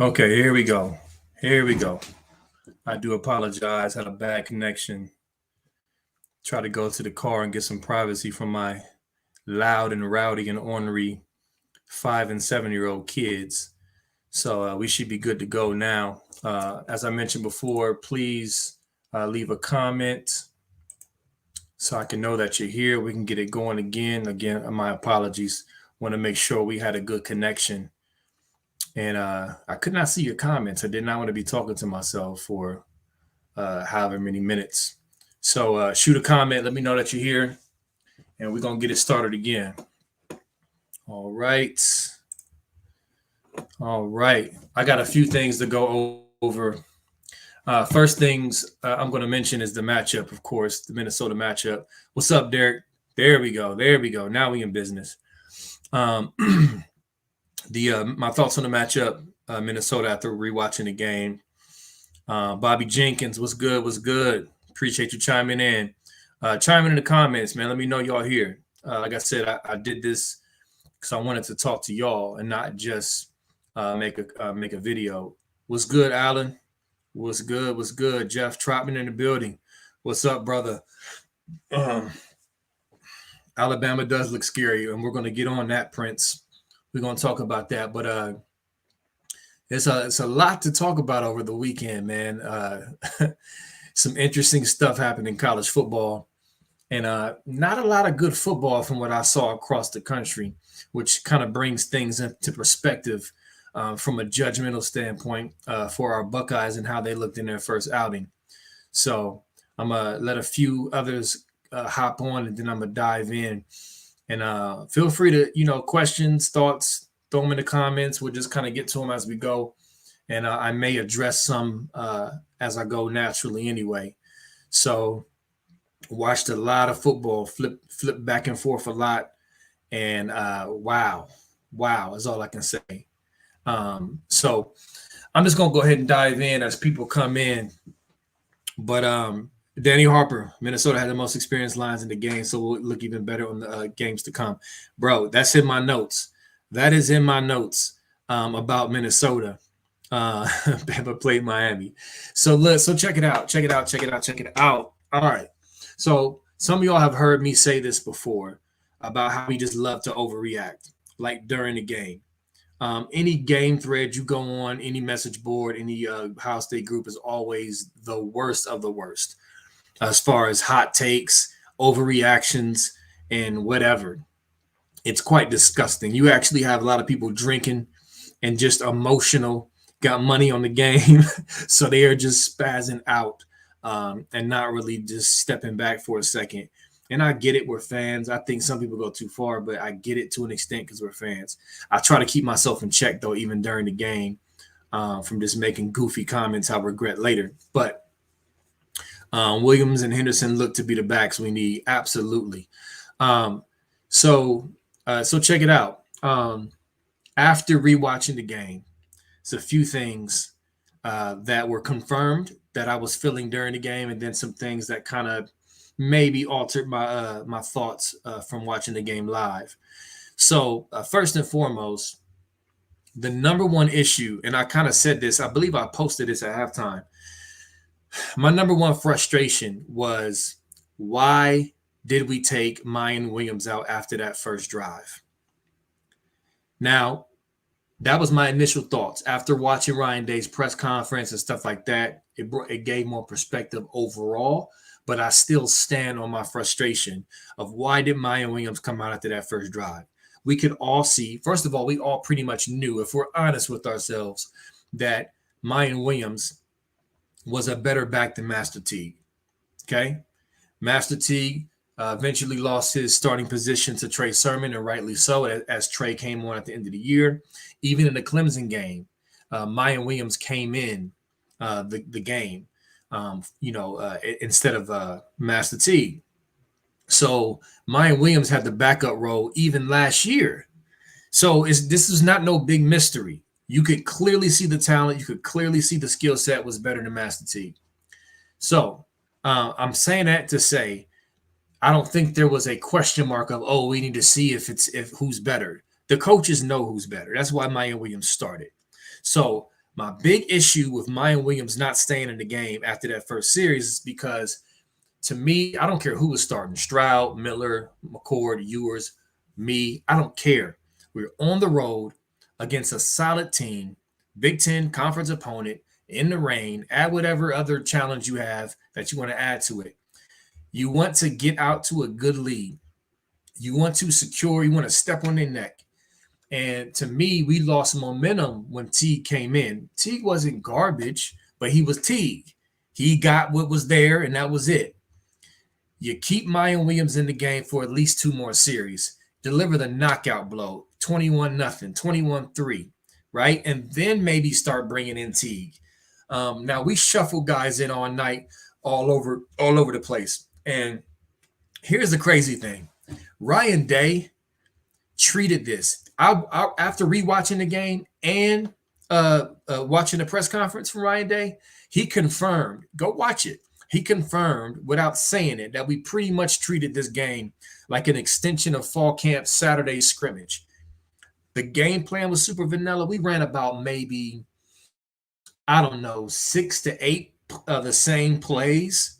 Okay, here we go. Here we go. I do apologize. Had a bad connection. Try to go to the car and get some privacy from my loud and rowdy and ornery 5 and 7 year old kids. So we should be good to go now. As I mentioned before, please leave a comment so I can know that you're here. We can get it going again. Again, my apologies. Want to make sure we had a good connection. And I could not see your comments. I did not want to be talking to myself for however many minutes. So shoot a comment. Let me know that you're here, and we're gonna get it started again. All right, all right. I got a few things to go over. First things I'm going to mention is the matchup, of course, the Minnesota matchup. What's up, Derek? There we go. There we go. Now we in business. Um, the My thoughts on the matchup, Minnesota after rewatching the game. Bobby Jenkins, what's good? What's good? Appreciate you chiming in. Chime in the comments, man. Let me know y'all here. Like I said, I did this because I wanted to talk to y'all and not just make a video. What's good, Alan? What's good? What's good? Jeff Trotman in the building. What's up, brother? Um, Alabama does look scary, and we're going to get on that, Prince. We're going to talk about that, but it's a lot to talk about over the weekend, man. Some interesting stuff happened in college football, and not a lot of good football from what I saw across the country, which kind of brings things into perspective from a judgmental standpoint for our Buckeyes and how they looked in their first outing. So I'm gonna let a few others hop on, and then I'm gonna dive in. And feel free to questions, thoughts, throw them in the comments. We'll just kind of get to them as we go, and I may address some as I go naturally anyway. So watched a lot of football, flip back and forth a lot, and wow is all I can say. So I'm just gonna go ahead and dive in as people come in. But Danny Harper, Minnesota had the most experienced lines in the game, so we'll look even better on the games to come. Bro, that's in my notes. That is in my notes about Minnesota. Bama played Miami. So check it out. Check it out. Check it out. Check it out. All right. So some of y'all have heard me say this before about how we just love to overreact, like during the game. Any game thread you go on, any message board, any Ohio State group is always the worst of the worst as far as hot takes, overreactions, and whatever. It's quite disgusting. You actually have a lot of people drinking and just emotional, got money on the game, so they are just spazzing out and not really just stepping back for a second. And I get it, we're fans. I think some people go too far, but I get it to an extent because we're fans. I try to keep myself in check, though, even during the game from just making goofy comments I'll regret later. But Williams and Henderson look to be the backs we need. Absolutely. Um, so check it out. After rewatching the game, it's a few things that were confirmed that I was feeling during the game, and then some things that kind of maybe altered my thoughts from watching the game live. So first and foremost, the number one issue, and I kind of said this, I believe I posted this at halftime. My number one frustration was why did we take Mayan Williams out after that first drive? Now, that was my initial thoughts after watching Ryan Day's press conference and stuff like that. It gave more perspective overall, but I still stand on my frustration of why did Mayan Williams come out after that first drive? We could all see, first of all, we all pretty much knew, if we're honest with ourselves, that Mayan Williams was a better back than Master Teague. Okay? Master Teague eventually lost his starting position to Trey Sermon, and rightly so, as Trey came on at the end of the year. Even in the Clemson game, Mayan Williams came in the game, instead of Master Teague. So Mayan Williams had the backup role even last year. So this is not no big mystery. You could clearly see the talent. You could clearly see the skill set was better than Master Teague. So I'm saying that to say I don't think there was a question mark of, oh, we need to see if who's better. The coaches know who's better. That's why Mayan Williams started. So My big issue with Mayan Williams not staying in the game after that first series is because, to me, I don't care who was starting, Stroud, Miller, McCord, Ewers, me. I don't care. We're on the road against a solid team, Big Ten conference opponent, in the rain. Add whatever other challenge you have that you want to add to it. You want to get out to a good lead. You want to secure, you want to step on their neck. And to me, we lost momentum when Teague came in. Teague wasn't garbage, but he was Teague. He got what was there, and that was it. You keep Mayan Williams in the game for at least 2 more series. Deliver the knockout blow, 21-0, 21-3, right? And then maybe start bringing in Teague. Now, we shuffle guys in all night, all over the place. And here's the crazy thing. Ryan Day treated this. After rewatching the game and watching the press conference from Ryan Day, he confirmed, go watch it. He confirmed without saying it that we pretty much treated this game like an extension of fall camp Saturday scrimmage. The game plan was super vanilla. We ran about maybe, I don't know, 6 to 8 of the same plays.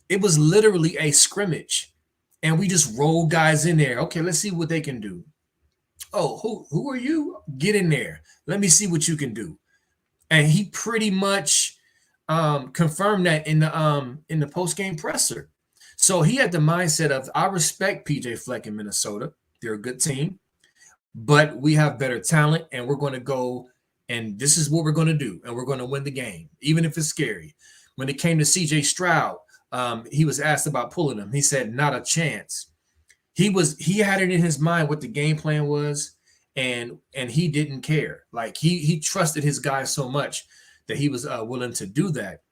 It was literally a scrimmage. And we just rolled guys in there. Okay, let's see what they can do. Oh, who are you? Get in there. Let me see what you can do. And he pretty much confirmed that in the post-game presser. So he had the mindset of, I respect PJ Fleck in Minnesota. They're a good team, but we have better talent, and we're going to go, and this is what we're going to do, and we're going to win the game, even if it's scary. When it came to CJ Stroud, he was asked about pulling him. He said, not a chance. He had it in his mind what the game plan was, and he didn't care. Like he trusted his guys so much that he was willing to do that.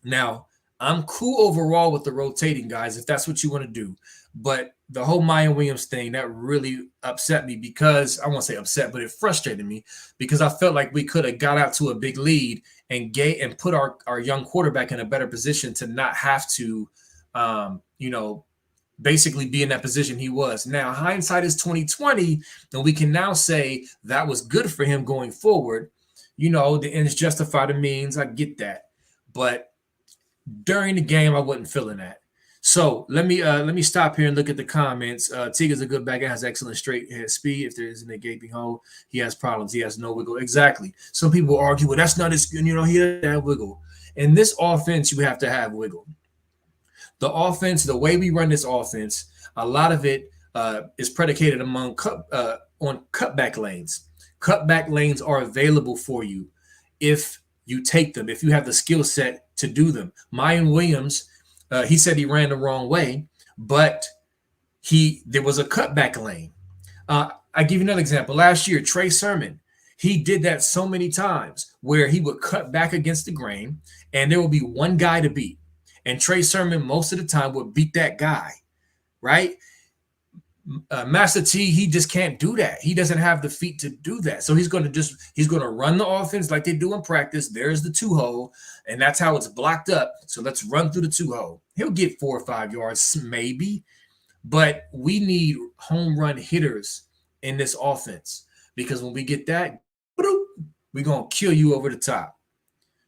Now, I'm cool overall with the rotating guys if that's what you want to do. But the whole Mayan Williams thing, that really upset me because, I won't say upset, but it frustrated me because I felt like we could have got out to a big lead and put our young quarterback in a better position to not have to, basically be in that position he was. Now, hindsight is 2020, and we can now say that was good for him going forward. The ends justify the means. I get that. But during the game, I wasn't feeling that. So let me stop here and look at the comments. Teague is a good back end, has excellent straight head speed. If there isn't a gaping hole, he has problems. He has no wiggle. Exactly. Some people argue, well, that's not his, he doesn't have wiggle. In this offense, you have to have wiggle. The offense, the way we run this offense, a lot of it is predicated on cutback lanes. Cutback lanes are available for you if you take them, if you have the skill set to do them. Mayan Williams, he said he ran the wrong way, but there was a cutback lane. I give you another example. Last year, Trey Sermon, he did that so many times where he would cut back against the grain, and there would be one guy to beat. And Trey Sermon, most of the time, would beat that guy, right? Master T, he just can't do that. He doesn't have the feet to do that. So he's going to run the offense like they do in practice. There's the 2-hole, and that's how it's blocked up. So let's run through the 2-hole. He'll get 4 or 5 yards, maybe, but we need home run hitters in this offense because when we get that, we're going to kill you over the top.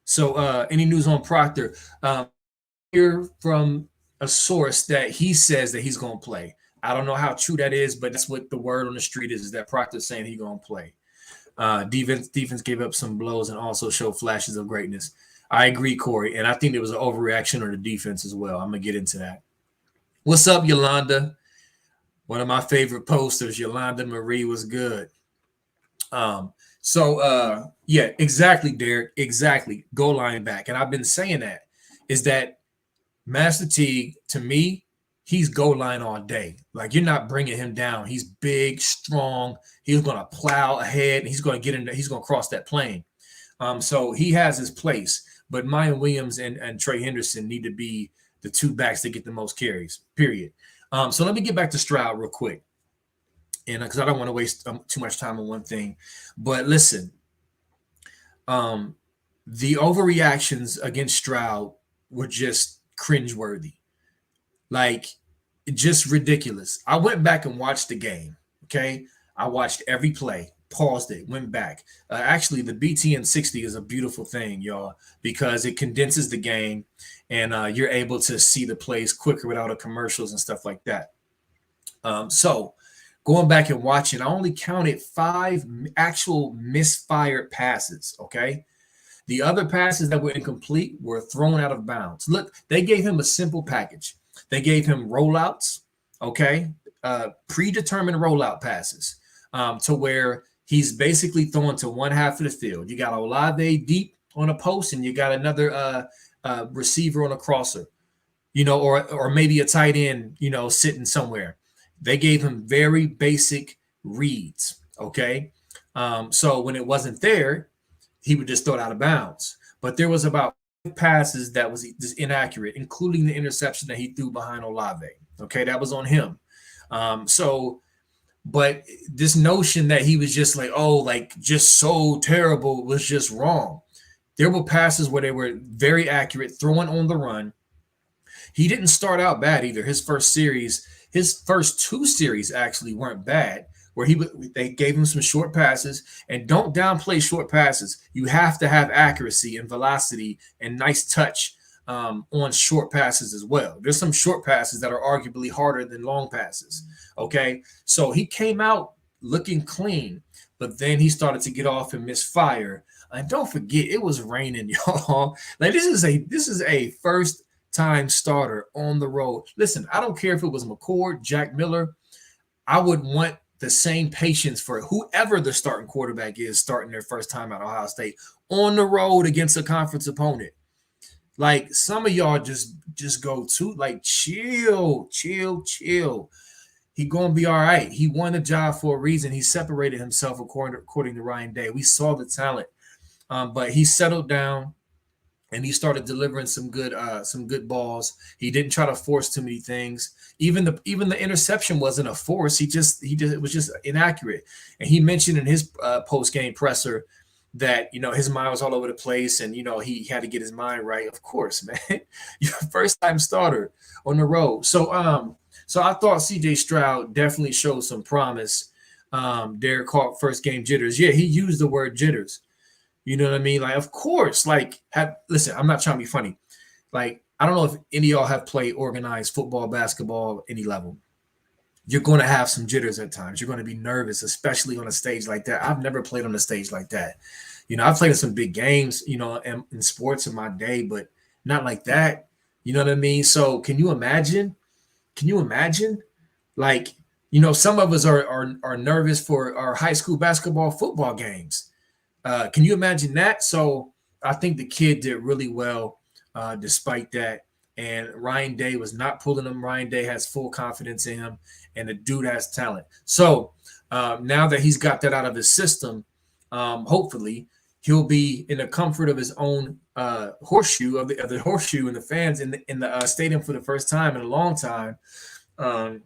So any news on Proctor? Hear from a source that he says that he's going to play. I don't know how true that is, but that's what the word on the street is that Proctor's saying he's going to play. Defense gave up some blows and also showed flashes of greatness. I agree, Corey, and I think there was an overreaction on the defense as well. I'm going to get into that. What's up, Yolanda? One of my favorite posters, Yolanda Marie, was good. Yeah, exactly, Derek, exactly. Goal line back. And I've been saying that is that Master Teague, to me, he's goal line all day. Like, you're not bringing him down. He's big, strong. He's going to plow ahead, and he's going to get in there. He's going to cross that plane. So he has his place. But Mayan Williams and Trey Henderson need to be the 2 backs that get the most carries, period. So let me get back to Stroud real quick. And because I don't want to waste too much time on one thing. But listen, the overreactions against Stroud were just cringeworthy, like just ridiculous. I went back and watched the game. Okay, I watched every play, paused it, went back. Actually, the BTN 60 is a beautiful thing, y'all, because it condenses the game and you're able to see the plays quicker without the commercials and stuff like that. So going back and watching, I only counted 5 actual misfired passes. Okay. The other passes that were incomplete were thrown out of bounds. Look, they gave him a simple package. They gave him rollouts, okay, predetermined rollout passes to where he's basically throwing to one half of the field. You got Olave deep on a post, and you got another receiver on a crosser, or maybe a tight end, sitting somewhere. They gave him very basic reads, okay? So when it wasn't there, he would just throw it out of bounds. But there was about 5 passes that was just inaccurate, including the interception that he threw behind Olave. Okay, that was on him. But this notion that he was just just so terrible was just wrong. There were passes where they were very accurate, throwing on the run. He didn't start out bad either. His first 2 series actually weren't bad, where they gave him some short passes. And don't downplay short passes. You have to have accuracy and velocity and nice touch on short passes as well. There's some short passes that are arguably harder than long passes. Okay, so he came out looking clean, but then he started to get off and misfire. And don't forget, it was raining, y'all. Like this is a first time starter on the road. Listen, I don't care if it was McCord, Jack Miller. I would want the same patience for whoever the starting quarterback is starting their first time at Ohio State on the road against a conference opponent. Like some of y'all just go to chill. He gonna be all right. He won the job for a reason. He separated himself according to Ryan Day. We saw the talent, but he settled down and he started delivering some good balls. He didn't try to force too many things. Even the interception wasn't a force. It was just inaccurate. And he mentioned in his post game presser that his mind was all over the place, and he had to get his mind right. Of course, man, you're a first time starter on the road. So I thought C.J. Stroud definitely showed some promise. Derek caught first game jitters. Yeah, he used the word jitters. You know what I mean? Like, of course, listen, I'm not trying to be funny. Like, I don't know if any of y'all have played organized football, basketball, any level. You're going to have some jitters at times. You're going to be nervous, especially on a stage like that. I've never played on a stage like that. I've played in some big games, in sports in my day, but not like that. You know what I mean? So can you imagine? Like, some of us are nervous for our high school basketball, football games. Can you imagine that? So I think the kid did really well despite that. And Ryan Day was not pulling him. Ryan Day has full confidence in him, and the dude has talent. So now that he's got that out of his system, hopefully he'll be in the comfort of his own horseshoe of the horseshoe and the fans in the stadium for the first time in a long time. And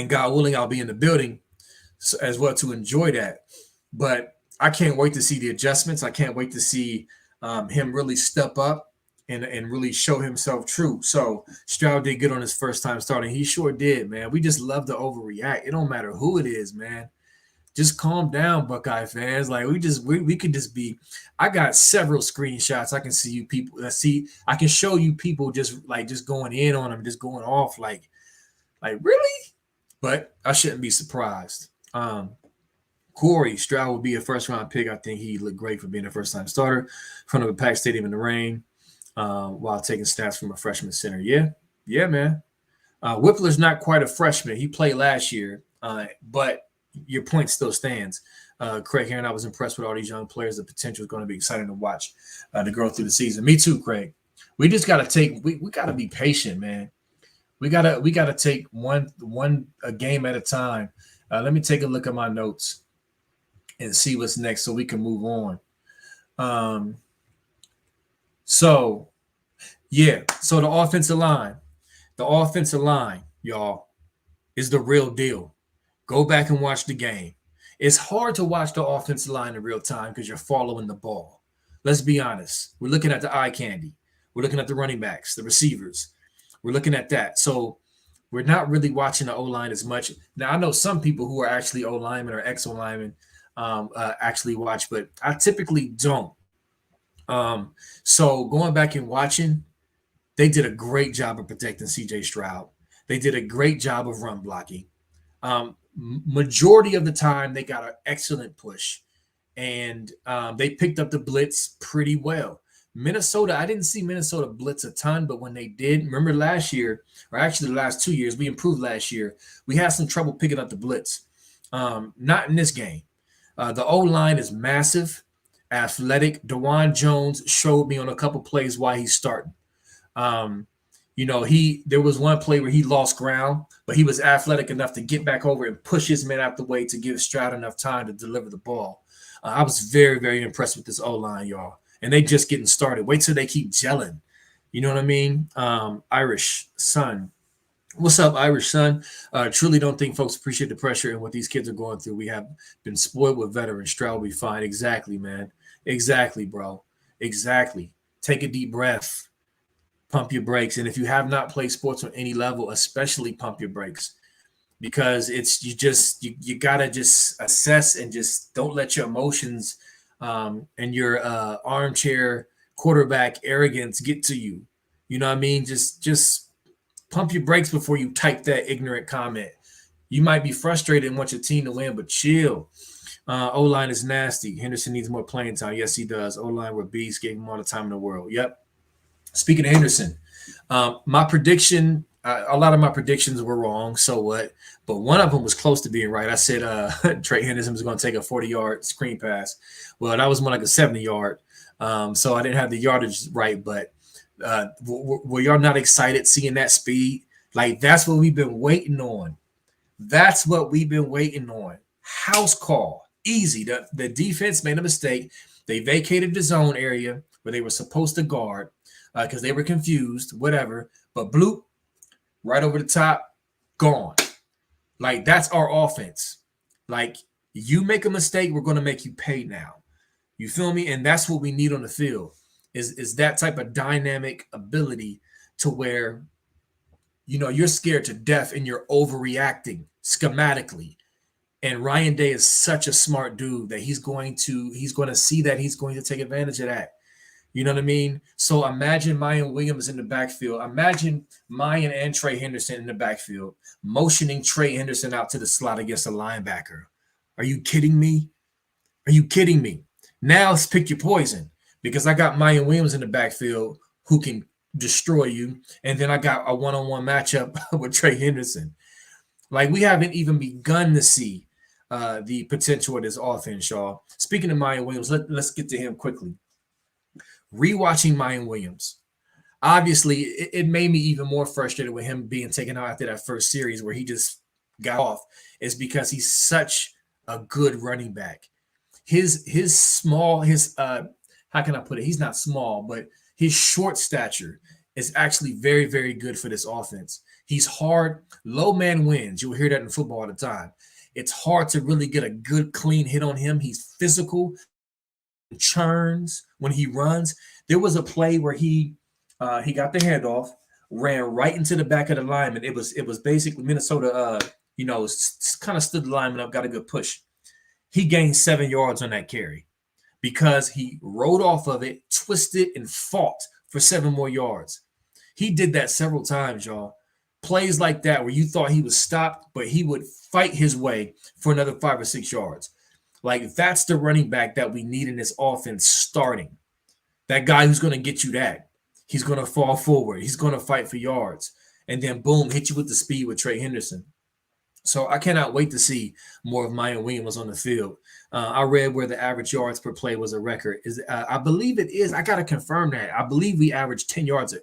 God willing, I'll be in the building as well to enjoy that. But I can't wait to see the adjustments. I can't wait to see him really step up and really show himself true. So Stroud did good on his first time starting. He sure did, man. We just love to overreact. It don't matter who it is, man. Just calm down, Buckeye fans. Like we could just be. I got several screenshots. I can see you people. I can show you people just going in on him, just going off like really. But I shouldn't be surprised. Corey Stroud will be a first-round pick. I think he looked great for being a first-time starter in front of a packed stadium in the rain while taking snaps from a freshman center. Yeah, man. Whippler's not quite a freshman. He played last year, but your point still stands. Craig Heron, I was impressed with all these young players. The potential is going to be exciting to watch to grow through the season. Me too, Craig. We just got to we got to be patient, man. We gotta take one a game at a time. Let me take a look at my notes and see what's next so we can move on. So the offensive line, y'all, is the real deal. Go back and watch the game. It's hard to watch the offensive line in real time because you're following the ball. Let's be honest. We're looking at the eye candy. We're looking at the running backs, the receivers. We're looking at that. So we're not really watching the O-line as much. Now, I know some people who are actually O-linemen or ex-O-linemen actually watch, but I typically don't. So going back and watching, they did a great job of protecting CJ Stroud. They did a great job of run blocking. Majority of the time, they got an excellent push, and they picked up the blitz pretty well. Minnesota, I didn't see Minnesota blitz a ton, but when they did, remember last year, or actually the last 2 years, we improved last year. We had some trouble picking up the blitz. Not in this game. The O line is massive, athletic. Dewan Jones showed me on a couple plays why he's starting. Um, there was one play where he lost ground, but he was athletic enough to get back over and push his man out the way to give Stroud enough time to deliver the ball. I was very, very impressed with this O line, y'all. And they just getting started. Wait till they keep gelling. You know what I mean? Irish Sun. What's up, Irish Sun? Truly don't think folks appreciate the pressure and what these kids are going through. We have been spoiled with veterans. Stroud will be fine. Exactly, man. Exactly, bro. Exactly. Take a deep breath. Pump your brakes. And if you have not played sports on any level, especially pump your brakes. Because you gotta just assess and just don't let your emotions and your armchair quarterback arrogance get to you. You know what I mean? Just pump your brakes before you type that ignorant comment. You might be frustrated and want your team to win, but chill. O-line is nasty. Henderson needs more playing time. Yes, he does. O-line were beasts, gave him all the time in the world. Yep. Speaking of Henderson, my prediction, a lot of my predictions were wrong. So what? But one of them was close to being right. I said Trey Henderson was going to take a 40-yard screen pass. Well, that was more like a 70-yard. So I didn't have the yardage right. But were y'all not excited seeing that speed? Like, that's what we've been waiting on. That's what we've been waiting on. House call. Easy. The defense made a mistake. They vacated the zone area where they were supposed to guard because they were confused, whatever. But bloop, right over the top, gone. Like, that's our offense. Like, you make a mistake, we're going to make you pay now. You feel me? And that's what we need on the field is that type of dynamic ability to where, you're scared to death and you're overreacting schematically. And Ryan Day is such a smart dude that he's going to see that, he's going to take advantage of that. You know what I mean? So imagine Mayan Williams in the backfield. Imagine Mayan and Trey Henderson in the backfield, motioning Trey Henderson out to the slot against a linebacker. Are you kidding me? Are you kidding me? Now let's pick your poison, because I got Mayan Williams in the backfield who can destroy you. And then I got a one-on-one matchup with Trey Henderson. Like, we haven't even begun to see the potential of this offense, y'all. Speaking of Mayan Williams, let's get to him quickly. Rewatching Mayan Williams, obviously, it made me even more frustrated with him being taken out after that first series where he just got off, is because he's such a good running back. His how can I put it? He's not small, but his short stature is actually very, very good for this offense. He's hard. Low man wins. You'll hear that in football all the time. It's hard to really get a good, clean hit on him. He's physical, churns when he runs. There was a play where he got the handoff, ran right into the back of the lineman. It was basically Minnesota, kind of stood the lineman up, got a good push. He gained 7 yards on that carry because he rode off of it, twisted, and fought for 7 more yards. He did that several times, y'all. Plays like that where you thought he was stopped, but he would fight his way for another 5 or 6 yards. Like, that's the running back that we need in this offense starting. That guy who's going to get you that. He's going to fall forward. He's going to fight for yards. And then, boom, hit you with the speed with Trey Henderson. So I cannot wait to see more of Mayan Williams on the field. I read where the average yards per play was a record. I believe it is. I got to confirm that. I believe we averaged 10 yards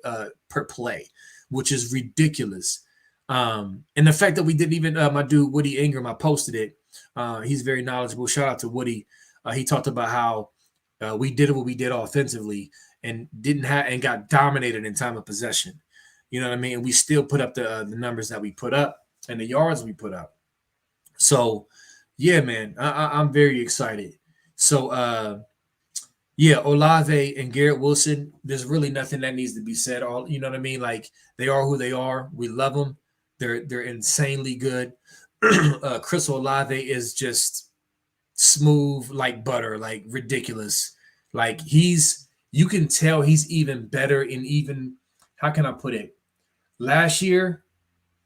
per play, which is ridiculous. And the fact that we didn't even, my dude Woody Ingram, I posted it. He's very knowledgeable. Shout out to Woody. He talked about how we did what we did offensively and and got dominated in time of possession. You know what I mean? And we still put up the numbers that we put up and the yards we put up. So, yeah, man, I'm very excited. So, Olave and Garrett Wilson, there's really nothing that needs to be said. You know what I mean? Like, they are who they are. We love them. They're insanely good. Chris Olave is just smooth like butter, like ridiculous. Like you can tell he's even better in even, how can I put it? Last year,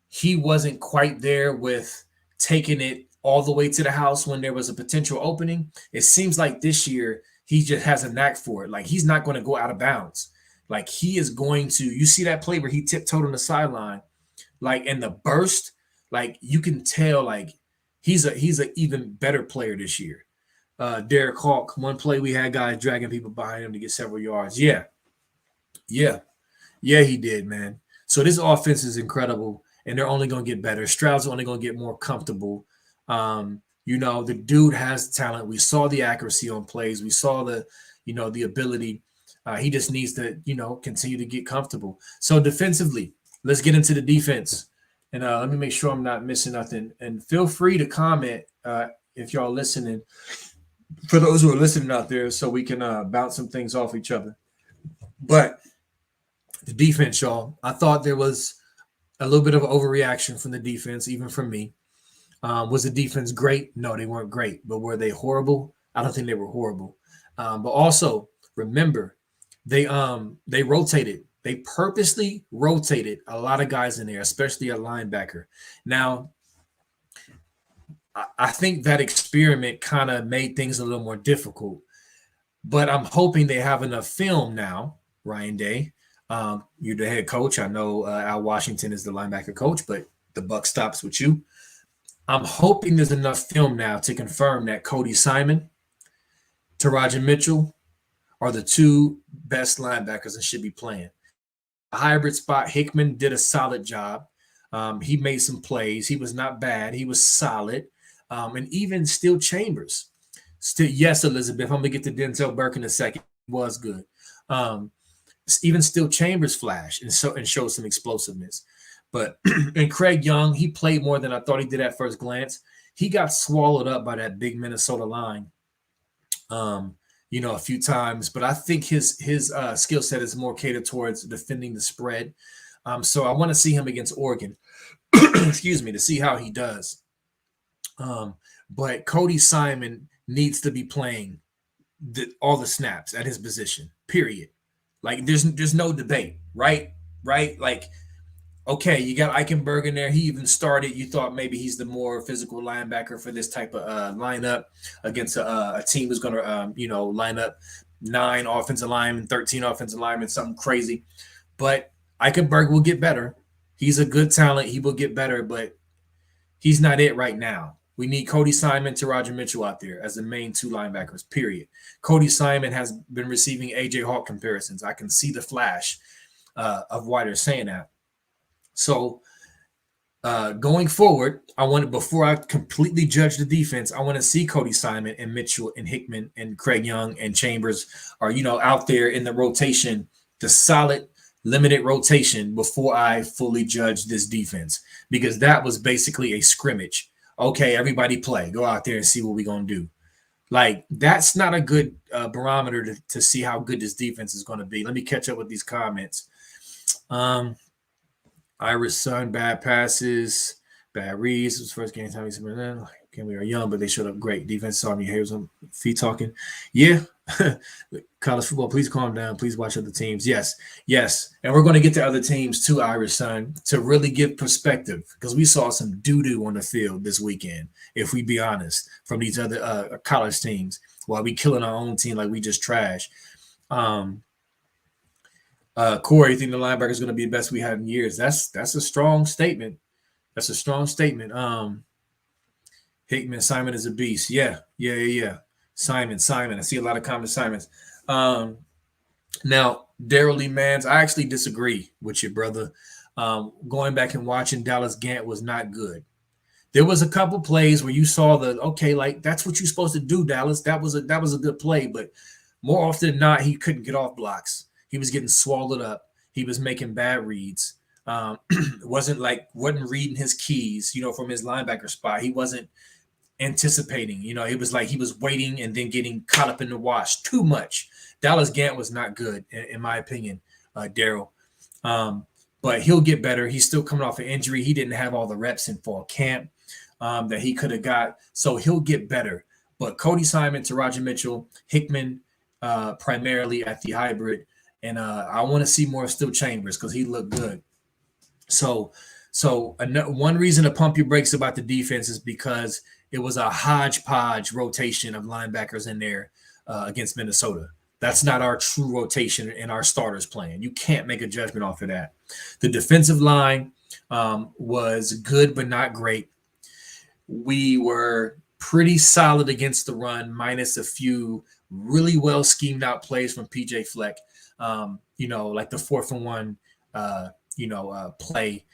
he wasn't quite there with taking it all the way to the house when there was a potential opening. It seems like this year he just has a knack for it. Like he's not going to go out of bounds. Like he is going to, you see that play where he tiptoed on the sideline, like in the burst, like you can tell like he's a even better player this year. Derek Hawk, one play we had guys dragging people behind him to get several yards. Yeah, yeah, yeah, he did, man. So this offense is incredible, and they're only going to get better. Stroud's only going to get more comfortable. The dude has talent. We saw the accuracy on plays. We saw the ability. He just needs to, continue to get comfortable. So defensively, let's get into the defense. And let me make sure I'm not missing nothing. And feel free to comment if y'all listening. For those who are listening out there, so we can bounce some things off each other. But the defense, y'all, I thought there was a little bit of overreaction from the defense, even from me. Was the defense great? No, they weren't great. But were they horrible? I don't think they were horrible. But also remember, they rotated. They purposely rotated a lot of guys in there, especially a linebacker. Now, I think that experiment kind of made things a little more difficult. But I'm hoping they have enough film now, Ryan Day. You're the head coach. I know Al Washington is the linebacker coach, but the buck stops with you. I'm hoping there's enough film now to confirm that Cody Simon, Teradja Mitchell are the two best linebackers and should be playing. A hybrid spot, Hickman did a solid job. He made some plays. He was not bad. He was solid. And even still Chambers. Yes, Elizabeth, I'm going to get to Denzel Burke in a second. He was good. Even still Chambers flashed and showed some explosiveness. But and Craig Young, he played more than I thought he did at first glance. He got swallowed up by that big Minnesota line, a few times. But I think his skill set is more catered towards defending the spread. So I want to see him against Oregon, excuse me, to see how he does. But Cody Simon needs to be playing all the snaps at his position, period. Like there's no debate, right? Right? Like, okay, you got Eichenberg in there. He even started. You thought maybe he's the more physical linebacker for this type of lineup against a team who's going to, line up 9 offensive linemen, 13 offensive linemen, something crazy. But Eichenberg will get better. He's a good talent. He will get better, but he's not it right now. We need Cody Simon, Teradja Mitchell out there as the main 2 linebackers, period. Cody Simon has been receiving A.J. Hawk comparisons. I can see the flash of why they're saying that. So going forward, before I completely judge the defense, I want to see Cody Simon and Mitchell and Hickman and Craig Young and Chambers are, out there in the rotation, the solid, limited rotation before I fully judge this defense, because that was basically a scrimmage. Okay, everybody play. Go out there and see what we're going to do. Like, that's not a good barometer to see how good this defense is going to be. Let me catch up with these comments. Irish Sun, bad passes, bad reads. It was first game time. Okay, we are young, but they showed up great. Defense saw me. Here's some feet talking. Yeah. College football, please calm down. Please watch other teams. Yes. And we're going to get to other teams too, Irish Sun, to really give perspective, because we saw some doo-doo on the field this weekend, if we be honest, from these other college teams, while we killing our own team like we just trash. Corey, you think the linebacker is going to be the best we had in years? That's a strong statement. Hickman, Simon is a beast. Yeah. Simon. I see a lot of comments, Simons. Now, Daryl Lee Mans, I actually disagree with you, brother. Going back and watching Dallas Gant was not good. There was a couple plays where you saw that's what you're supposed to do, Dallas. That was a good play, but more often than not, he couldn't get off blocks. He was getting swallowed up. He was making bad reads. Wasn't reading his keys, from his linebacker spot. He wasn't anticipating, it was like he was waiting and then getting caught up in the wash too much. Dallas Gant was not good, in my opinion, Daryl. But he'll get better. He's still coming off an injury. He didn't have all the reps in fall camp that he could have got. So he'll get better. But Cody Simon, Taraja Mitchell, Hickman, primarily at the hybrid, and I want to see more of Still Chambers because he looked good. So one reason to pump your brakes about the defense is because it was a hodgepodge rotation of linebackers in there against Minnesota. That's not our true rotation in our starters playing. You can't make a judgment off of that. The defensive line was good but not great. We were pretty solid against the run, minus a few really well schemed out plays from PJ Fleck. Like the 4th and 1 play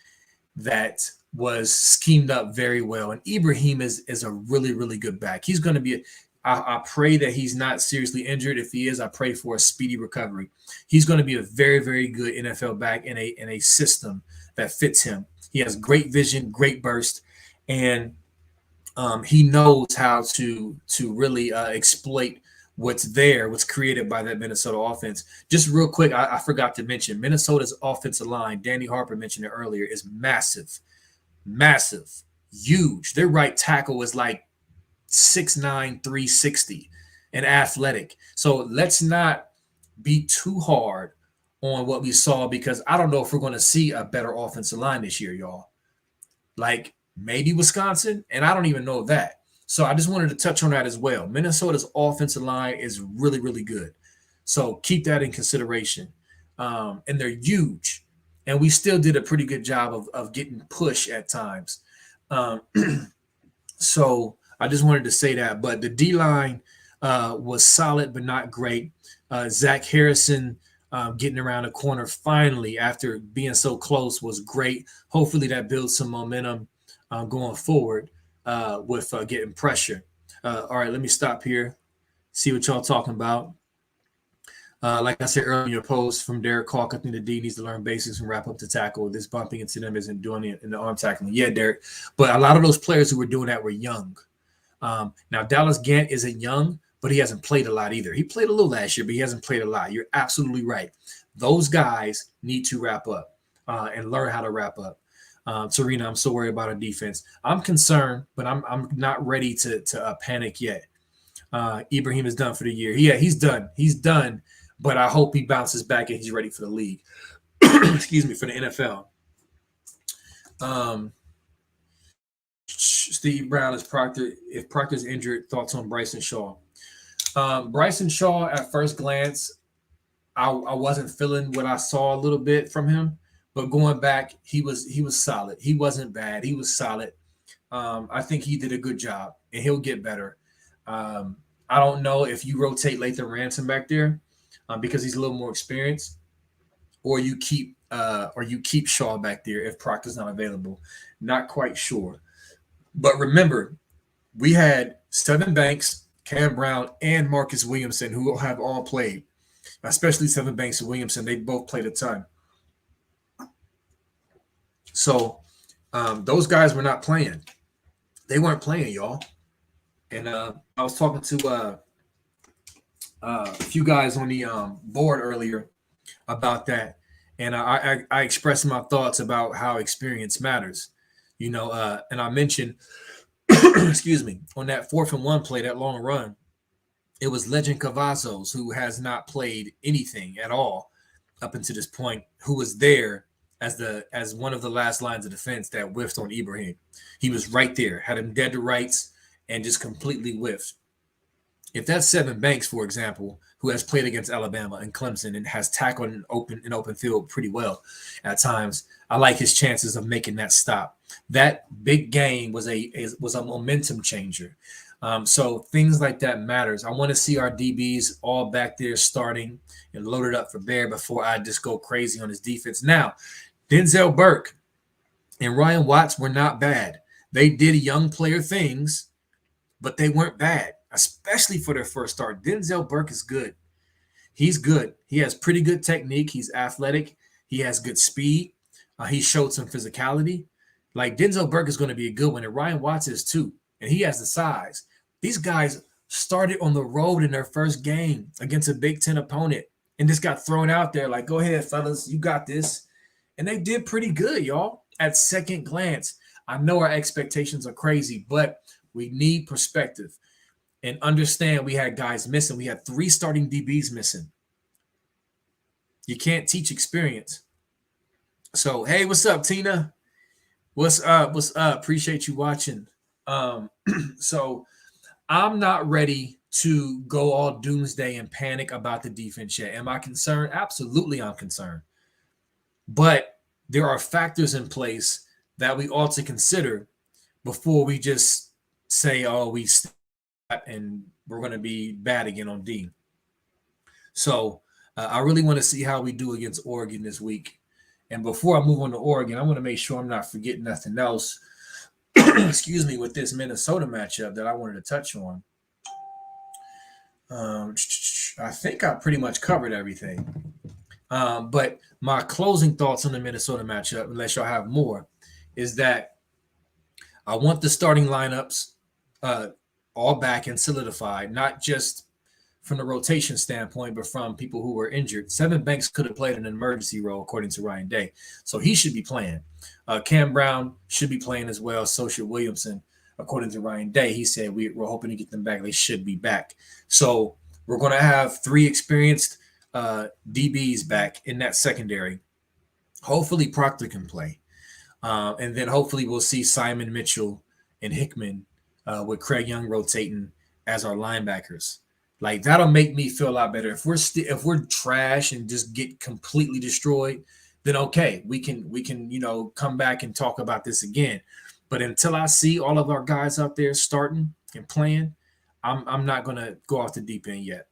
that was schemed up very well. And Ibrahim is a really, really good back. He's going to be I pray that he's not seriously injured. If he is, I pray for a speedy recovery. He's going to be a very, very good NFL back in a system that fits him. He has great vision, great burst, and he knows how to really exploit what's created by that Minnesota offense. Just real quick, I forgot to mention Minnesota's offensive line, Danny Harper mentioned it earlier, is massive, huge. Their right tackle is like 6'9", 360 and athletic. So let's not be too hard on what we saw, because I don't know if we're going to see a better offensive line this year, y'all. Like maybe Wisconsin, and I don't even know that. So I just wanted to touch on that as well. Minnesota's offensive line is really, really good. So keep that in consideration. And they're huge. And we still did a pretty good job of getting push at times. So I just wanted to say that. But the D-line was solid but not great. Zach Harrison getting around the corner finally after being so close was great. Hopefully that builds some momentum going forward. With getting pressure. All right, let me stop here. See what y'all talking about. Like I said earlier in your post from Derek Calk, I think the D needs to learn basics and wrap up the tackle. This bumping into them isn't doing it in the arm tackling. Yeah, Derek. But a lot of those players who were doing that were young. Now, Dallas Gant isn't young, but he hasn't played a lot either. He played a little last year, but he hasn't played a lot. You're absolutely right. Those guys need to wrap up and learn how to wrap up. Serena, I'm so worried about our defense. I'm concerned, but I'm not ready to panic yet. Ibrahim is done for the year. Yeah, he's done. He's done, but I hope he bounces back and he's ready for the league. Excuse me, for the NFL. Steve Brown is Proctor. If Proctor's injured, thoughts on Bryson Shaw? Bryson Shaw, at first glance, I wasn't feeling what I saw a little bit from him. But going back, he was solid. He wasn't bad. He was solid. I think he did a good job, and he'll get better. I don't know if you rotate Lathan Ransom back there because he's a little more experienced, or you keep Shaw back there if Proctor's not available. Not quite sure. But remember, we had Sevyn Banks, Cam Brown, and Marcus Williamson who have all played, especially Sevyn Banks and Williamson. They both played a ton. So those guys were not playing. They weren't playing, y'all. And I was talking to a few guys on the board earlier about that. And I expressed my thoughts about how experience matters. And I mentioned, excuse me, on that 4th and 1 play, that long run, it was Legend Cavazos, who has not played anything at all up until this point, who was there as one of the last lines of defense that whiffed on Ibrahim. He was right there, had him dead to rights, and just completely whiffed. If that's Sevyn Banks, for example, who has played against Alabama and Clemson and has tackled in open field pretty well at times, I like his chances of making that stop. That big game was a momentum changer. So things like that matters. I want to see our DBs all back there starting and loaded up for bear before I just go crazy on his defense. Now, Denzel Burke and Ryan Watts were not bad. They did young player things, but they weren't bad, especially for their first start. Denzel Burke is good. He's good. He has pretty good technique. He's athletic. He has good speed. He showed some physicality. Like Denzel Burke is going to be a good one, and Ryan Watts is too, and he has the size. These guys started on the road in their first game against a Big Ten opponent and just got thrown out there like, go ahead, fellas, you got this. And they did pretty good, y'all, at second glance. I know our expectations are crazy, but we need perspective. and understand we had guys missing. We had 3 starting DBs missing. You can't teach experience. So, hey, what's up, Tina? What's up? What's up? Appreciate you watching. Um, so I'm not ready to go all doomsday and panic about the defense yet. Am I concerned? Absolutely, I'm concerned. But there are factors in place that we ought to consider before we just say, oh, we step and we're going to be bad again on D. So I really want to see how we do against Oregon this week. And before I move on to Oregon, I want to make sure I'm not forgetting nothing else. Excuse me, with this Minnesota matchup that I wanted to touch on. I think I pretty much covered everything. But my closing thoughts on the Minnesota matchup, unless y'all have more, is that I want the starting lineups all back and solidified, not just from the rotation standpoint, but from people who were injured. Sevyn Banks could have played an emergency role, according to Ryan Day. So he should be playing. Cam Brown should be playing as well. So should Williamson, according to Ryan Day. He said we're hoping to get them back. They should be back. So we're going to have 3 experienced DBs back in that secondary. Hopefully Proctor can play. And then hopefully we'll see Simon Mitchell and Hickman with Craig Young rotating as our linebackers. Like, that'll make me feel a lot better. If we're trash and just get completely destroyed, then okay, we can come back and talk about this again. But until I see all of our guys out there starting and playing, I'm not gonna go off the deep end yet,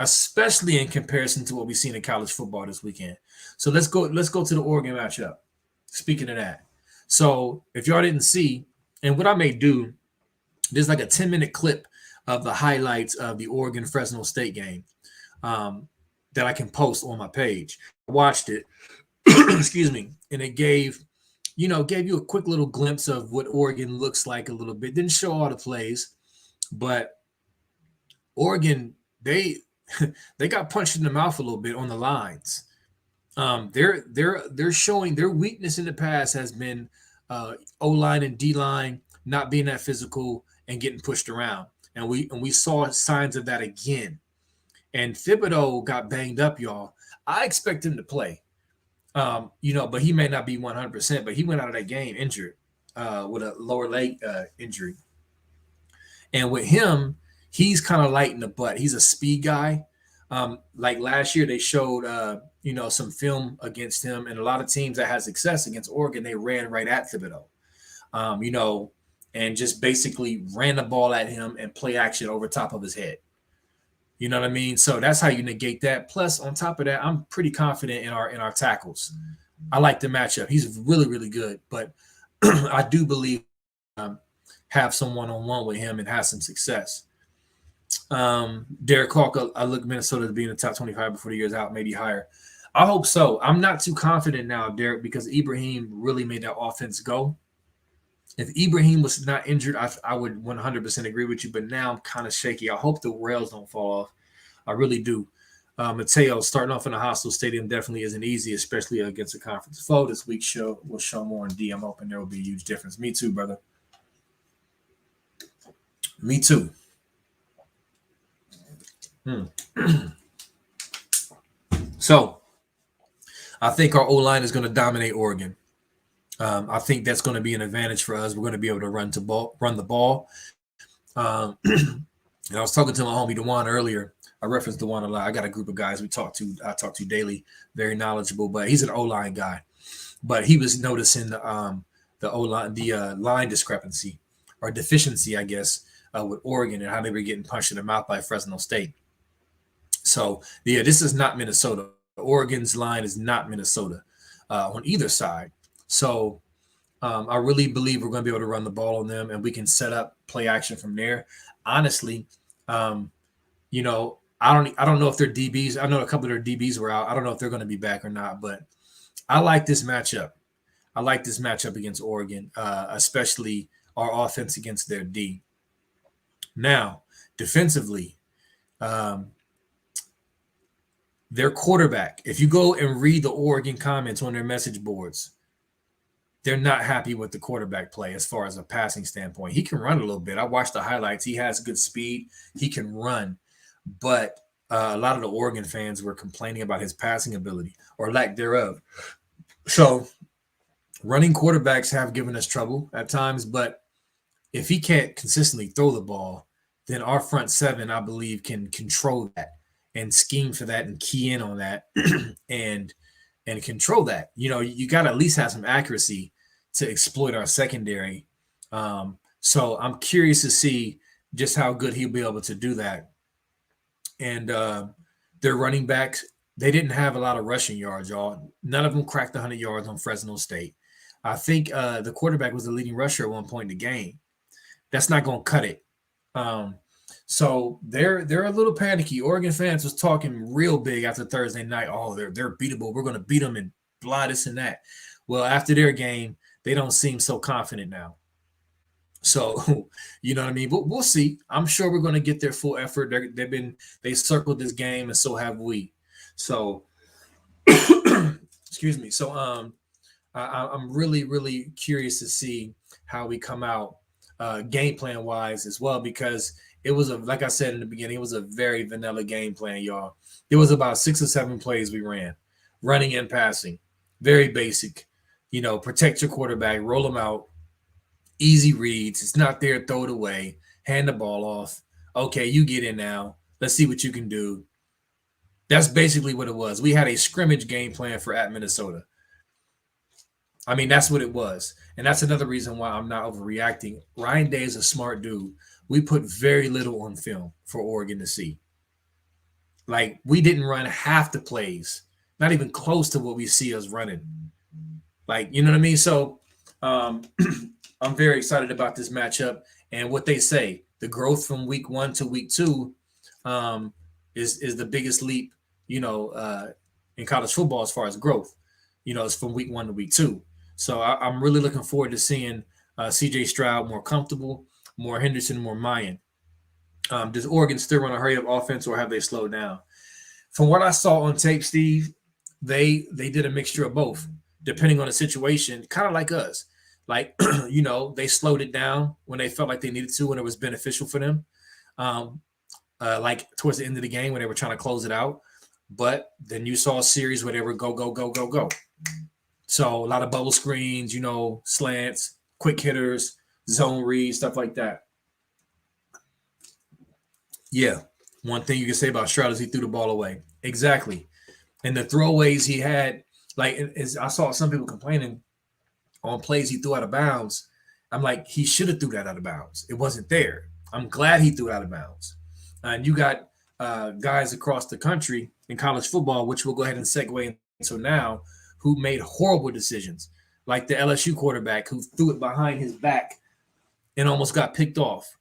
especially in comparison to what we've seen in college football this weekend. So let's go to the Oregon matchup. Speaking of that, so if y'all didn't see, and what I may do, there's like a 10-minute clip of the highlights of the Oregon Fresno State game that I can post on my page. I watched it, excuse me, and it gave you a quick little glimpse of what Oregon looks like a little bit. Didn't show all the plays, but Oregon, they got punched in the mouth a little bit on the lines. They're showing their weakness in the past has been O-line and D-line not being that physical and getting pushed around. And we saw signs of that again. And Thibodeau got banged up, y'all. I expect him to play. But he may not be 100%, but he went out of that game injured with a lower leg injury. And with him, he's kind of light in the butt. He's a speed guy. Like last year, they showed some film against him, and a lot of teams that had success against Oregon, they ran right at Thibodeau. And just basically ran the ball at him and play action over top of his head. You know what I mean? So that's how you negate that. Plus, on top of that, I'm pretty confident in our tackles. I like the matchup. He's really, really good. But I do believe have some one-on-one with him and have some success. Derek Hawk, I look Minnesota to be in the top 25 before the year's out, maybe higher. I hope so. I'm not too confident now, Derek, because Ibrahim really made that offense go. If Ibrahim was not injured, I would 100% agree with you, but now I'm kind of shaky. I hope the rails don't fall off. I really do. Mateo, starting off in a hostile stadium definitely isn't easy, especially against a conference foe. This week's show will show more in D. I'm hoping there will be a huge difference. Me too, brother. Me too. So, I think our O-line is going to dominate Oregon. I think that's going to be an advantage for us. We're going to be able to run the ball. And I was talking to my homie DeJuan earlier. I referenced DeJuan a lot. I got a group of guys I talk to daily, very knowledgeable, but he's an O-line guy. But he was noticing the O-line, the line discrepancy or deficiency, I guess, with Oregon and how they were getting punched in the mouth by Fresno State. So, yeah, this is not Minnesota. Oregon's line is not Minnesota on either side. So I really believe we're going to be able to run the ball on them, and we can set up play action from there. Honestly, I don't know if their DBs. I know a couple of their DBs were out. I don't know if they're going to be back or not, but I like this matchup. I like this matchup against Oregon, especially our offense against their D. Now, defensively, their quarterback. If you go and read the Oregon comments on their message boards, they're not happy with the quarterback play as far as a passing standpoint. He can run a little bit. I watched the highlights. He has good speed. He can run, but a lot of the Oregon fans were complaining about his passing ability or lack thereof. So running quarterbacks have given us trouble at times, but if he can't consistently throw the ball, then our front seven, I believe, can control that and scheme for that and key in on that and control that. You got to at least have some accuracy to exploit our secondary. So I'm curious to see just how good he'll be able to do that. And their running backs, they didn't have a lot of rushing yards, y'all. None of them cracked 100 yards on Fresno State. I think the quarterback was the leading rusher at one point in the game. That's not going to cut it. So they're a little panicky. Oregon fans was talking real big after Thursday night. Oh, they're beatable. We're going to beat them and blah, this and that. Well, after their game, they don't seem so confident now. So, you know what I mean? But we'll see. I'm sure we're going to get their full effort. They circled this game, and so have we. So, excuse me. So, I'm really, really curious to see how we come out game plan wise as well, because it was like I said in the beginning, it was a very vanilla game plan, y'all. It was about 6 or 7 plays we ran, running and passing, very basic. Protect your quarterback, roll them out, easy reads. It's not there, throw it away, hand the ball off. Okay, you get in now. Let's see what you can do. That's basically what it was. We had a scrimmage game plan for at Minnesota. I mean, that's what it was. And that's another reason why I'm not overreacting. Ryan Day is a smart dude. We put very little on film for Oregon to see. Like, we didn't run half the plays, not even close to what we see us running. Like, you know what I mean? So I'm very excited about this matchup. And what they say, the growth from week 1 to week 2 is the biggest leap, in college football as far as growth. It's from week 1 to week 2. So I'm really looking forward to seeing C.J. Stroud more comfortable, more Henderson, more Mayan. Does Oregon still run a hurry-up offense, or have they slowed down? From what I saw on tape, Steve, they did a mixture of both, depending on the situation, kind of like us. Like, they slowed it down when they felt like they needed to, when it was beneficial for them, like towards the end of the game when they were trying to close it out. But then you saw a series where they were go, go, go, go, go. So a lot of bubble screens, slants, quick hitters, zone reads, stuff like that. Yeah. One thing you can say about Stroud is he threw the ball away. Exactly. And the throwaways he had, like, I saw some people complaining on plays he threw out of bounds. I'm like, he should have threw that out of bounds. It wasn't there. I'm glad he threw it out of bounds. And you got guys across the country in college football, which we'll go ahead and segue into now, who made horrible decisions, like the LSU quarterback who threw it behind his back and almost got picked off.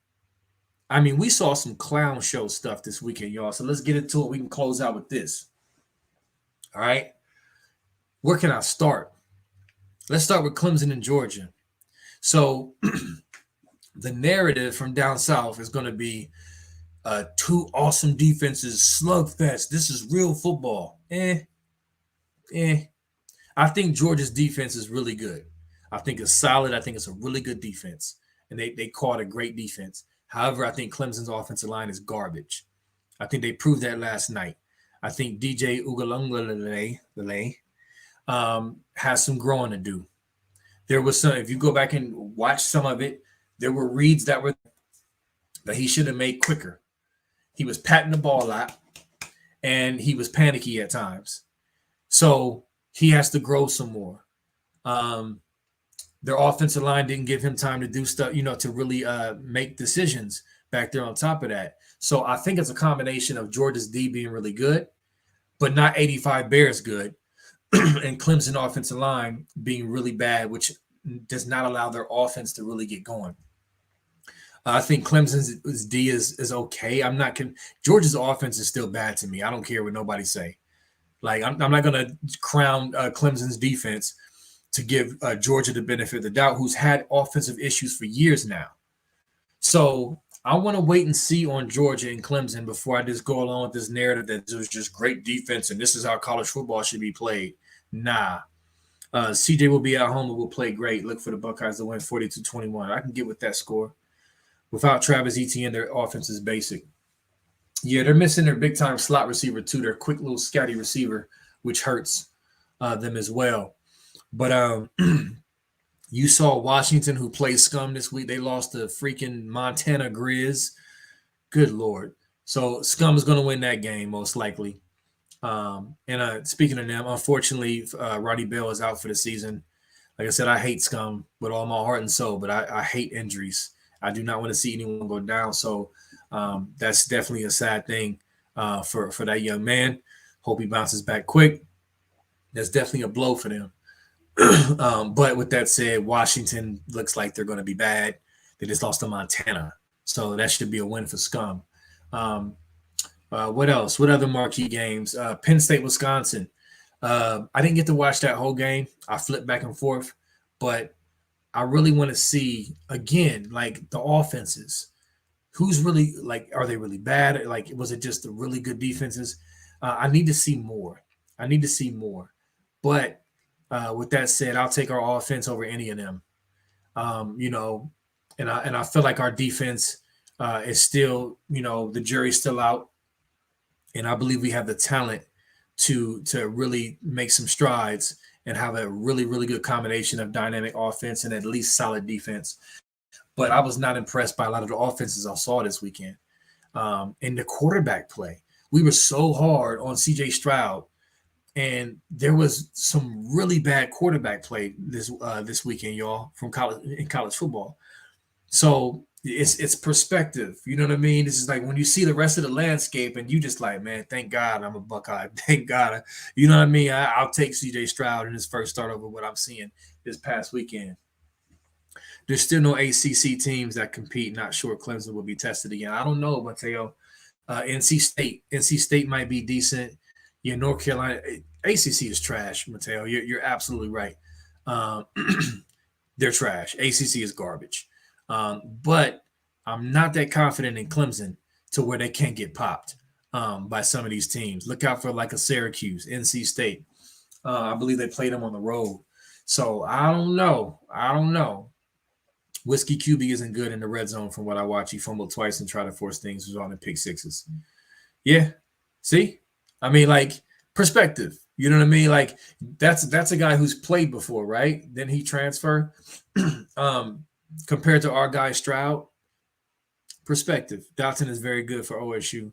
I mean, we saw some clown show stuff this weekend, y'all. So let's get into it. We can close out with this. All right. Where can I start? Let's start with Clemson and Georgia. So the narrative from down south is going to be 2 awesome defenses, slugfest. This is real football. I think Georgia's defense is really good. I think it's solid. I think it's a really good defense. And they called a great defense. However, I think Clemson's offensive line is garbage. I think they proved that last night. I think DJ Uiagalelei has some growing to do. There was some, if you go back and watch some of it, there were reads that he should have made quicker. He was patting the ball a lot, and he was panicky at times. So he has to grow some more. Their offensive line didn't give him time to do stuff, to really make decisions back there on top of that. So I think it's a combination of Georgia's D being really good, but not 85 Bears good, and Clemson offensive line being really bad, which does not allow their offense to really get going. I think Clemson's D is okay. Georgia's offense is still bad to me. I don't care what nobody say. Like, I'm not going to crown Clemson's defense to give Georgia the benefit of the doubt, who's had offensive issues for years now. So I want to wait and see on Georgia and Clemson before I just go along with this narrative that it was just great defense and this is how college football should be played. Nah. CJ will be at home and will play great. Look for the Buckeyes to win 42-21. I can get with that score. Without Travis Etienne, their offense is basic. Yeah, they're missing their big-time slot receiver, too. Their quick little scatty receiver, which hurts them as well. But you saw Washington, who played scum this week. They lost to freaking Montana Grizz. Good Lord. So scum is going to win that game, most likely. And speaking of them, unfortunately, Ronnie Bell is out for the season. Like I said, I hate scum with all my heart and soul, but I hate injuries. I do not want to see anyone go down. So that's definitely a sad thing for that young man. Hope he bounces back quick. That's definitely a blow for them. But with that said, Washington looks like they're going to be bad. They just lost to Montana. So that should be a win for scum. What else? What other marquee games? Penn State, Wisconsin. I didn't get to watch that whole game. I flipped back and forth, but I really want to see again, like the offenses. Who's really like? Are they really bad? Like, was it just the really good defenses? I need to see more. I need to see more. But with that said, I'll take our offense over any of them. You know, and I feel like our defense is still, you know, the jury's still out. And I believe we have the talent to really make some strides and have a really, really good combination of dynamic offense and at least solid defense. But I was not impressed by a lot of the offenses I saw this weekend. In the quarterback play, we were so hard on CJ Stroud, and there was some really bad quarterback play this weekend, y'all, from college football. So it's perspective. You know what I mean? This is like when you see the rest of the landscape and you just like, man, thank God I'm a Buckeye. Thank God. You know what I mean? I'll take CJ Stroud in his first start over what I'm seeing this past weekend. There's still no ACC teams that compete. Not sure Clemson will be tested again. I don't know, Mateo. NC State might be decent. Yeah, North Carolina. ACC is trash, Mateo. You're absolutely right. Um, they're trash. ACC is garbage. But I'm not that confident in Clemson to where they can't get popped by some of these teams. Look out for like a Syracuse, NC State. I believe they played them on the road. So I don't know. Whiskey QB isn't good in the red zone from what I watch. He fumbled twice and tried to force things. Was on the pick sixes. Yeah. See? I mean, like, perspective. You know what I mean? Like, that's a guy who's played before, right? Then he transferred. Compared to our guy Stroud, perspective. Dotson is very good for OSU.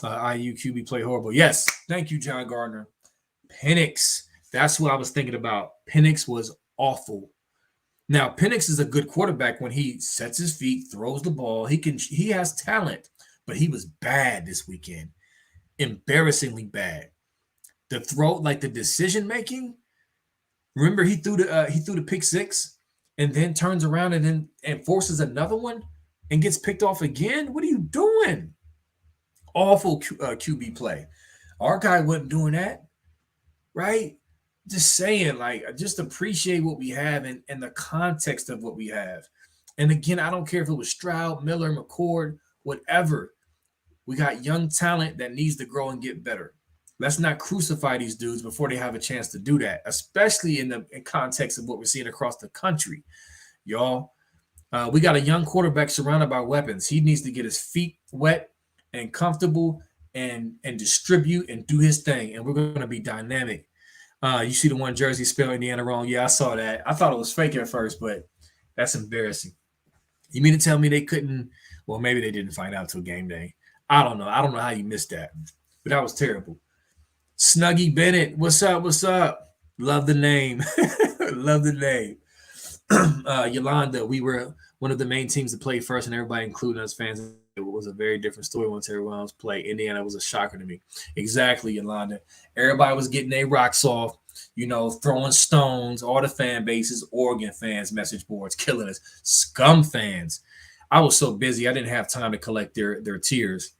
IU QB play horrible. Yes, thank you, John Gardner. Penix, that's what I was thinking about. Penix was awful. Now, Penix is a good quarterback when he sets his feet, throws the ball. He has talent, but he was bad this weekend. Embarrassingly bad. The throw, like the decision making. Remember, he threw the pick six and then turns around and forces another one and gets picked off again. What are you doing? Awful QB play. Our guy wasn't doing that, right? Just saying, like, just appreciate what we have and the context of what we have. And again, I don't care if it was Stroud, Miller, McCord, whatever. We got young talent that needs to grow and get better. Let's not crucify these dudes before they have a chance to do that, especially in context of what we're seeing across the country. Y'all, we got a young quarterback surrounded by weapons. He needs to get his feet wet and comfortable and distribute and do his thing, and we're going to be dynamic. You see the one jersey spelled Indiana wrong? Yeah, I saw that. I thought it was fake at first, but that's embarrassing. You mean to tell me they couldn't? Well, maybe they didn't find out till game day. I don't know. I don't know how you missed that, but that was terrible. Snuggy Bennett, what's up? What's up? Love the name. Love the name. Yolanda, we were one of the main teams to play first, and everybody, including us fans, it was a very different story once everyone else played. Indiana was a shocker to me. Exactly, Yolanda. Everybody was getting their rocks off, you know, throwing stones, all the fan bases, Oregon fans, message boards, killing us, scum fans. I was so busy, I didn't have time to collect their tears.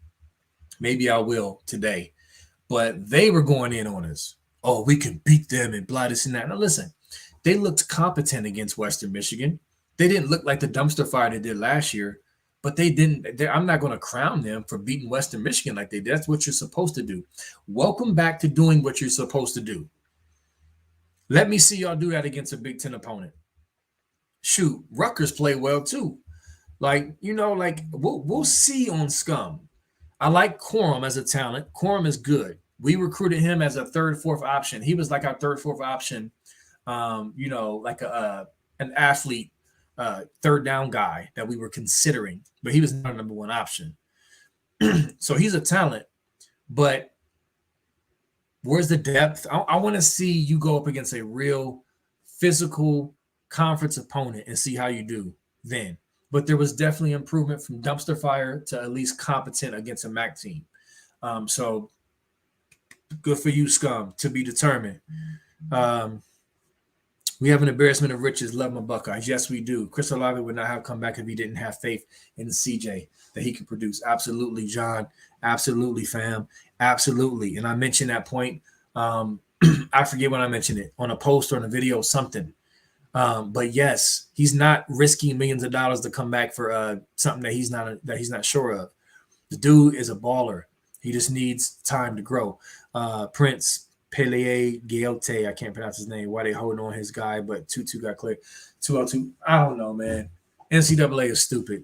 Maybe I will today. But they were going in on us. Oh, we can beat them and blah, this and that. Now, listen, they looked competent against Western Michigan. They didn't look like the dumpster fire they did last year, but they didn't. I'm not going to crown them for beating Western Michigan like they did. That's what you're supposed to do. Welcome back to doing what you're supposed to do. Let me see y'all do that against a Big Ten opponent. Shoot, Rutgers play well too. Like, like we'll see on Scum. I like Quorum as a talent. Quorum is good. We recruited him as a third, fourth option. He was like our third, fourth option. Like an athlete, third down guy that we were considering, but he was not a number one option. So he's a talent, but where's the depth? I want to see you go up against a real physical conference opponent and see how you do then. But there was definitely improvement from dumpster fire to at least competent against a MAC team. So good for you, Scum, to be determined. We have an embarrassment of riches. Love my Buckeyes. Yes, we do. Chris Olave would not have come back if he didn't have faith in CJ that he could produce. Absolutely, John. Absolutely, fam. Absolutely. And I mentioned that point. I forget when I mentioned it on a post or in a video, something. But yes, he's not risking millions of dollars to come back for something that he's not sure of. The dude is a baller. He just needs time to grow. Prince Pele Gaelte, I can't pronounce his name. Why they holding on his guy, but 2-2 got cleared. 2-2. I don't know, man. NCAA is stupid.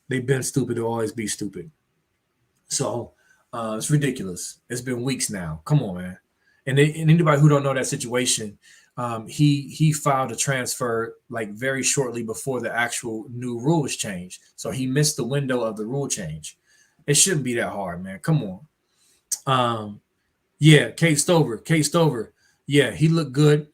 They've been stupid. They'll always be stupid. So it's ridiculous. It's been weeks now. Come on, man. And anybody who don't know that situation, he filed a transfer like very shortly before the actual new rules changed. So he missed the window of the rule change. It shouldn't be that hard, man. Come on. Yeah, Cade Stover. Yeah, he looked good.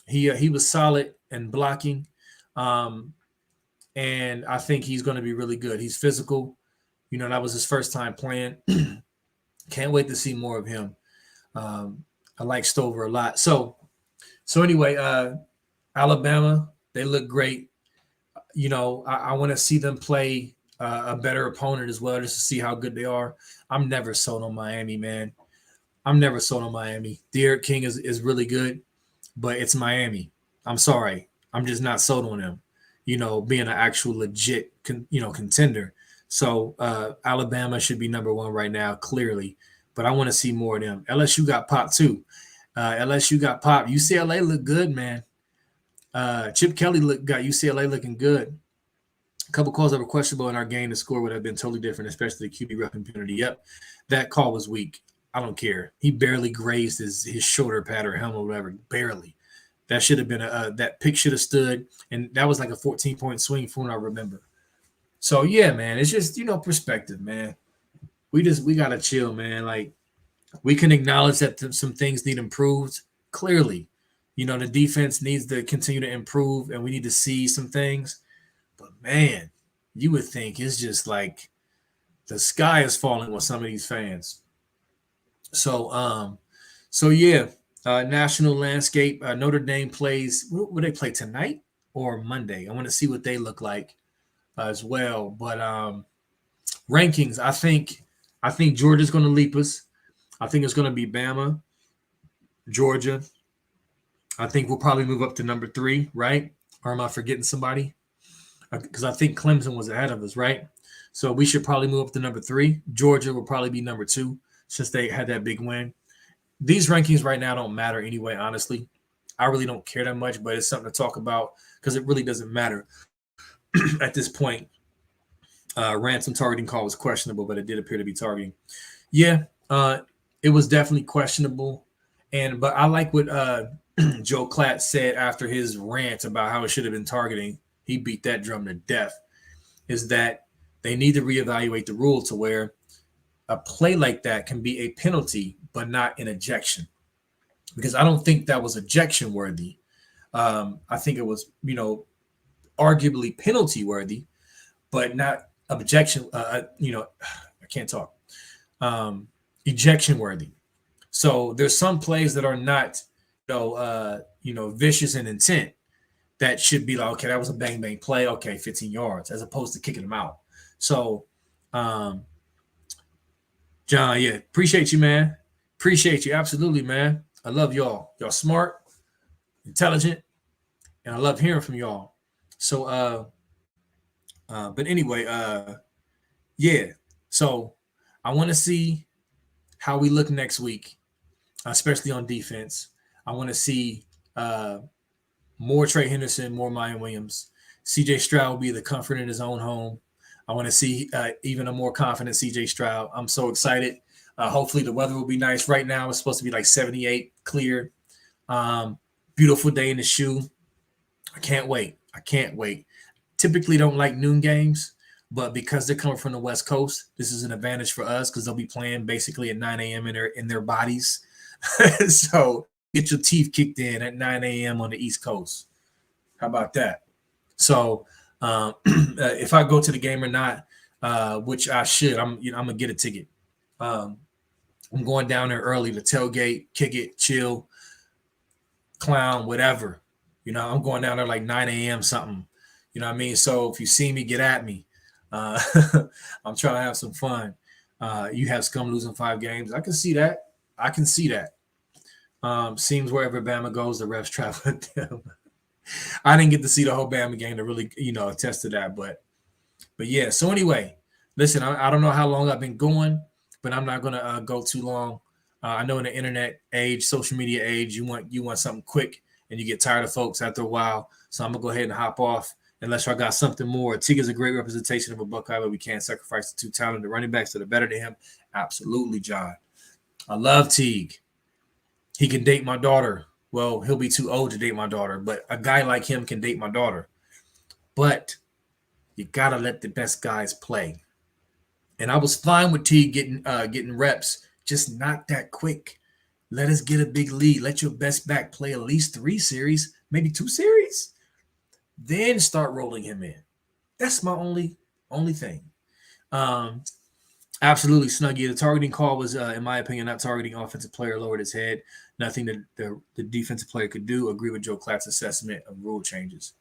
He was solid and blocking. And I think he's going to be really good. He's physical. That was his first time playing. Can't wait to see more of him. I like Stover a lot. So anyway, Alabama, they look great. I want to see them play a better opponent as well, just to see how good they are. I'm never sold on Miami, man. I'm never sold on Miami. De'Aaron King is really good, but it's Miami. I'm sorry. I'm just not sold on them, being an actual legit, contender. So Alabama should be number one right now, clearly. But I want to see more of them. LSU got popped too. LSU got popped. UCLA looked good, man. Chip Kelly got UCLA looking good. A couple calls that were questionable in our game. The score would have been totally different, especially the QB rep impunity. Yep, that call was weak. I don't care. He barely grazed his shoulder pad or helmet or whatever. Barely. That should have been that pick should have stood, and that was like a 14-point swing from what I remember. So yeah, man, it's just perspective, man. We gotta chill, man. Like we can acknowledge that some things need improved. Clearly, the defense needs to continue to improve, and we need to see some things. But man, you would think it's just like the sky is falling with some of these fans. So yeah, national landscape. Notre Dame plays. Will they play tonight or Monday? I want to see what they look like as well. But rankings, I think Georgia's going to leap us. I think it's going to be Bama, Georgia. I think we'll probably move up to number 3, right? Or am I forgetting somebody? Because I think Clemson was ahead of us, right? So we should probably move up to number 3. Georgia will probably be number 2 since they had that big win. These rankings right now don't matter anyway, honestly. I really don't care that much, but it's something to talk about because it really doesn't matter at this point. Ransom targeting call was questionable, but it did appear to be targeting. Yeah, it was definitely questionable. But I like what Joe Klatt said after his rant about how it should have been targeting. He beat that drum to death. Is that they need to reevaluate the rule to where a play like that can be a penalty, but not an ejection. Because I don't think that was ejection worthy. I think it was, arguably penalty worthy, but not objection. I can't talk. Ejection worthy. So there's some plays that are not, vicious in intent that should be like, okay, that was a bang bang play. Okay, 15 yards, as opposed to kicking them out. So, John, yeah, appreciate you, man. Appreciate you. Absolutely, man. I love y'all. Y'all smart, intelligent, and I love hearing from y'all. So, but anyway, yeah. So I want to see how we look next week, especially on defense. I want to see More Trey Henderson, more Mayan Williams. CJ Stroud will be the comfort in his own home. I want to see even a more confident CJ Stroud. I'm so excited. Hopefully the weather will be nice. Right now it's supposed to be like 78, clear. Beautiful day in the shoe. I can't wait. I can't wait. Typically don't like noon games, but because they're coming from the West Coast, this is an advantage for us because they'll be playing basically at 9 a.m. in their bodies. So get your teeth kicked in at 9 a.m. on the East Coast. How about that? So if I go to the game or not, which I should, I'm gonna get a ticket. I'm going down there early to tailgate, kick it, chill, clown, whatever. I'm going down there like 9 a.m. something. You know what I mean? So if you see me, get at me. I'm trying to have some fun. You have Scum losing 5 games. I can see that. I can see that. Seems wherever Bama goes, the refs travel with them. I didn't get to see the whole Bama game to really, attest to that. But yeah. So anyway, listen, I don't know how long I've been going, but I'm not gonna go too long. I know in the internet age, social media age, you want something quick, and you get tired of folks after a while. So I'm gonna go ahead and hop off. Unless I got something more. Teague is a great representation of a Buckeye, but we can't sacrifice the 2 talented running backs that are better than him. Absolutely, John. I love Teague. He can date my daughter. Well, he'll be too old to date my daughter, but a guy like him can date my daughter. But you got to let the best guys play. And I was fine with Teague getting reps, just not that quick. Let us get a big lead. Let your best back play at least 3 series, maybe 2 series. Then start rolling him in. That's my only thing. Absolutely, Snuggie. The targeting call was, in my opinion, not targeting offensive player, lowered his head. Nothing that the defensive player could do. Agree with Joe Klatt's assessment of rule changes.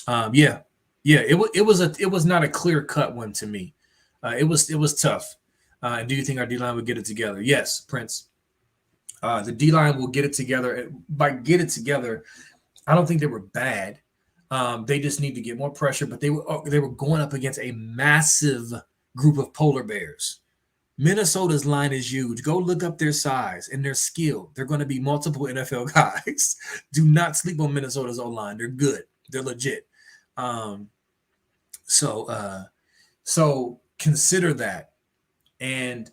Yeah. It was not a clear cut one to me. It was tough. And do you think our D-line would get it together? Yes, Prince. The D-line will get it together. By get it together, I don't think they were bad. They just need to get more pressure, but they were going up against a massive group of polar bears. Minnesota's line is huge. Go look up their size and their skill. They're going to be multiple NFL guys. Do not sleep on Minnesota's O-line. They're good. They're legit. So consider that. And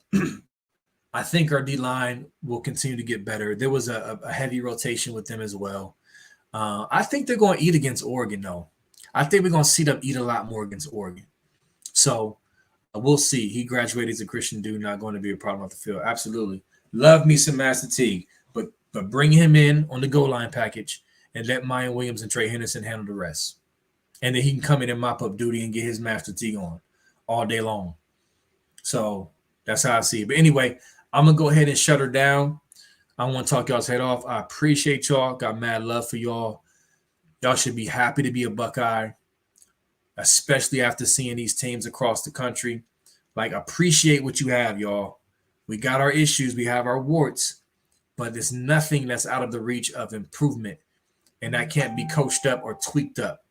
I think our D-line will continue to get better. There was a heavy rotation with them as well. I think they're going to eat against Oregon, though. I think we're going to see them eat a lot more against Oregon. So we'll see. He graduated as a Christian dude, not going to be a problem off the field. Absolutely. Love me some Master Teague, but bring him in on the goal line package and let Mayan Williams and Trey Henderson handle the rest. And then he can come in and mop up duty and get his Master Teague on all day long. So that's how I see it. But anyway, I'm going to go ahead and shut her down. I want to talk y'all's head off. I appreciate y'all. Got mad love for y'all. Y'all should be happy to be a Buckeye, especially after seeing these teams across the country. Like, appreciate what you have, y'all. We got our issues. We have our warts. But there's nothing that's out of the reach of improvement. And that can't be coached up or tweaked up.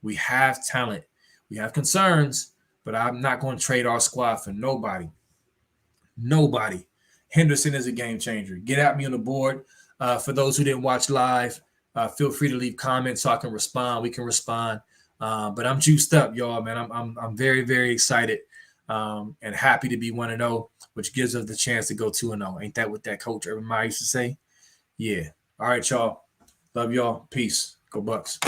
We have talent. We have concerns. But I'm not going to trade our squad for nobody. Nobody. Henderson is a game changer. Get at me on the board. For those who didn't watch live, feel free to leave comments so I can respond. We can respond. But I'm juiced up, y'all, man. I'm very, very excited and happy to be 1-0, which gives us the chance to go 2-0. Ain't that what that coach Urban Meyer used to say? Yeah. All right, y'all. Love y'all. Peace. Go Bucks.